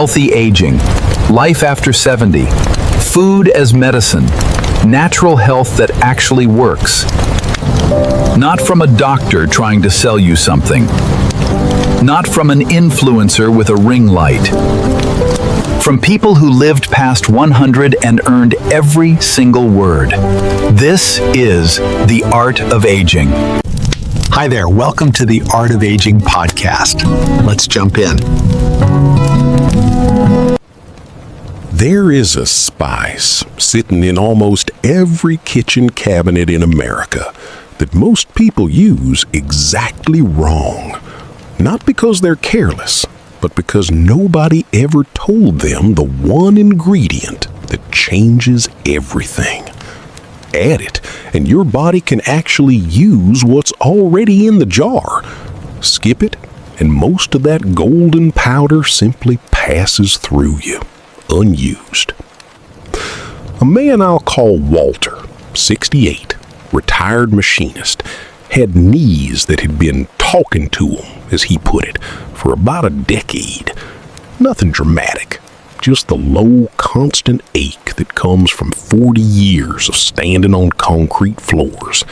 healthy aging, life after 70, food as medicine, natural health that actually works. Not from a doctor trying to sell you something. Not from an influencer with a ring light. From people who lived past 100 and earned every single word. This is The Art of Aging. Hi there, welcome to the Art of Aging podcast. Let's jump in. There is a spice sitting in almost every kitchen cabinet in America that most people use exactly wrong. Not because they're careless, but because nobody ever told them the one ingredient that changes everything. Add it, and your body can actually use what's already in the jar. Skip it, and most of that golden powder simply passes through you, unused. A man I'll call Walter, 68, retired machinist, had knees that had been talking to him, as he put it, for about a decade. Nothing dramatic. Just the low, constant ache that comes from 40 years of standing on concrete floors.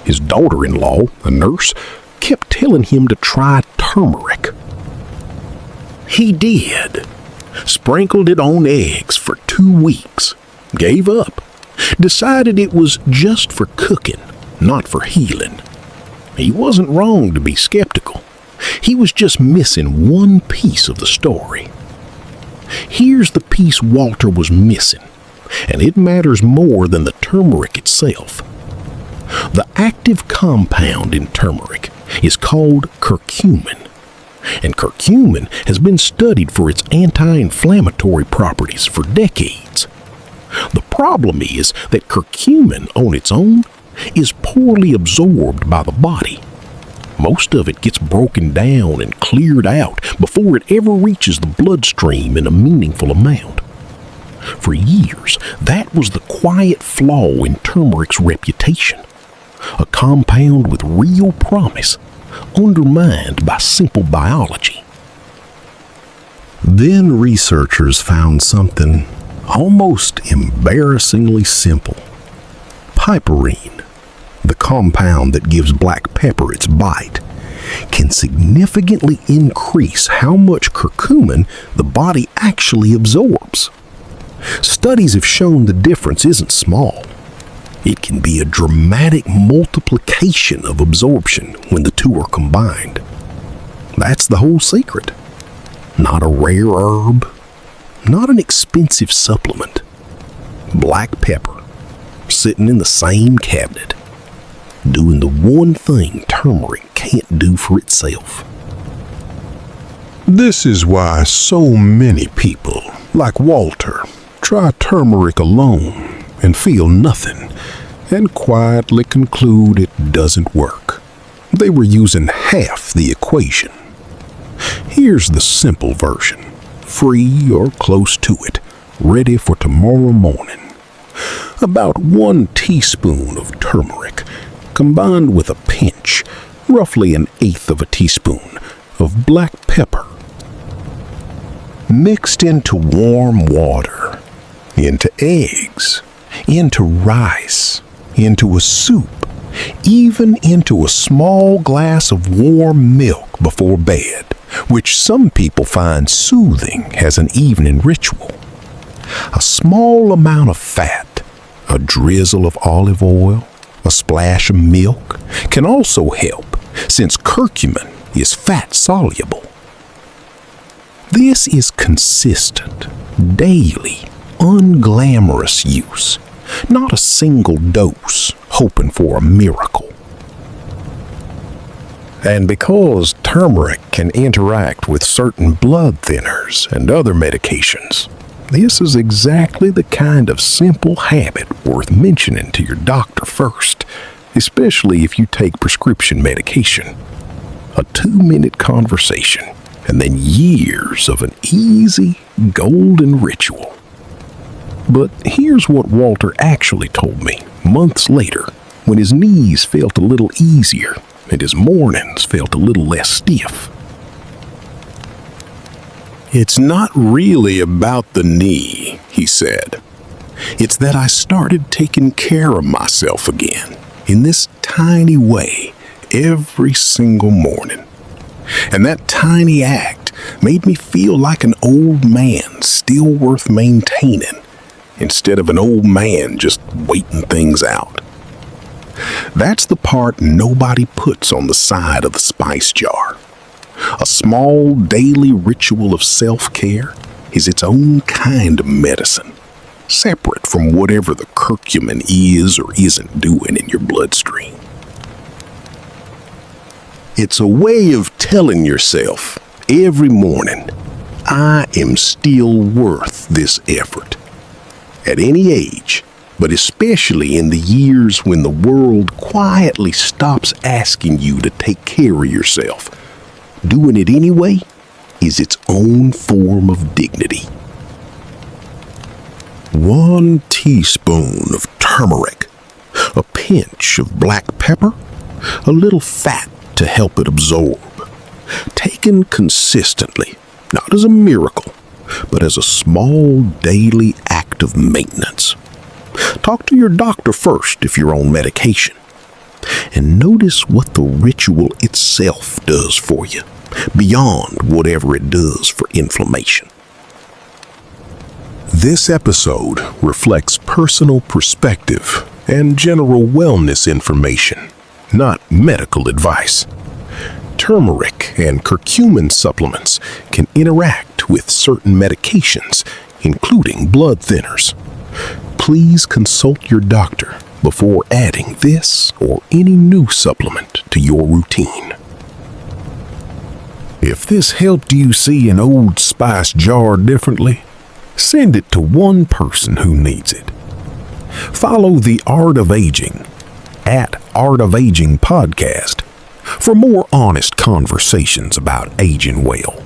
His daughter-in-law, a nurse, kept telling him to try turmeric. He did. Sprinkled it on eggs for 2 weeks. Gave up. Decided it was just for cooking, not for healing. He wasn't wrong to be skeptical. He was just missing one piece of the story. Here's the piece Walter was missing, and it matters more than the turmeric itself. The active compound in turmeric is called curcumin, and curcumin has been studied for its anti-inflammatory properties for decades. The problem is that curcumin on its own is poorly absorbed by the body. Most of it gets broken down and cleared out before it ever reaches the bloodstream in a meaningful amount. For years, that was the quiet flaw in turmeric's reputation. A compound with real promise, undermined by simple biology. Then researchers found something almost embarrassingly simple. Piperine, the compound that gives black pepper its bite, can significantly increase how much curcumin the body actually absorbs. Studies have shown the difference isn't small. It can be a dramatic multiplication of absorption when the two are combined. That's the whole secret. Not a rare herb, not an expensive supplement. Black pepper, sitting in the same cabinet, doing the one thing turmeric can't do for itself. This is why so many people, like Walter, try turmeric alone and feel nothing, and quietly conclude it doesn't work. They were using half the equation. Here's the simple version, free or close to it, ready for tomorrow morning. About 1 teaspoon of turmeric, combined with a pinch, roughly 1/8 of a teaspoon, of black pepper. Mixed into warm water, into eggs, into rice, into a soup, even into a small glass of warm milk before bed, which some people find soothing as an evening ritual. A small amount of fat, a drizzle of olive oil, a splash of milk can also help, since curcumin is fat-soluble. This is consistent, daily, unglamorous use, not a single dose hoping for a miracle. And because turmeric can interact with certain blood thinners and other medications, this is exactly the kind of simple habit worth mentioning to your doctor first, especially if you take prescription medication. A 2-minute conversation, and then years of an easy, golden ritual. But here's what Walter actually told me months later, when his knees felt a little easier and his mornings felt a little less stiff. It's not really about the knee, he said. It's that I started taking care of myself again, in this tiny way, every single morning. And that tiny act made me feel like an old man still worth maintaining, instead of an old man just waiting things out. That's the part nobody puts on the side of the spice jar. A small daily ritual of self-care is its own kind of medicine, separate from whatever the curcumin is or isn't doing in your bloodstream. It's a way of telling yourself every morning, I am still worth this effort. At any age, but especially in the years when the world quietly stops asking you to take care of yourself, doing it anyway is its own form of dignity. 1 teaspoon of turmeric, a pinch of black pepper, a little fat to help it absorb. Taken consistently, not as a miracle, but as a small daily act of maintenance. Talk to your doctor first if you're on medication. And notice what the ritual itself does for you, beyond whatever it does for inflammation. This episode reflects personal perspective and general wellness information, not medical advice. Turmeric and curcumin supplements can interact with certain medications, including blood thinners. Please consult your doctor before adding this or any new supplement to your routine. If this helped you see an old spice jar differently, send it to one person who needs it. Follow The Art of Aging at Art of Aging Podcast for more honest conversations about aging well.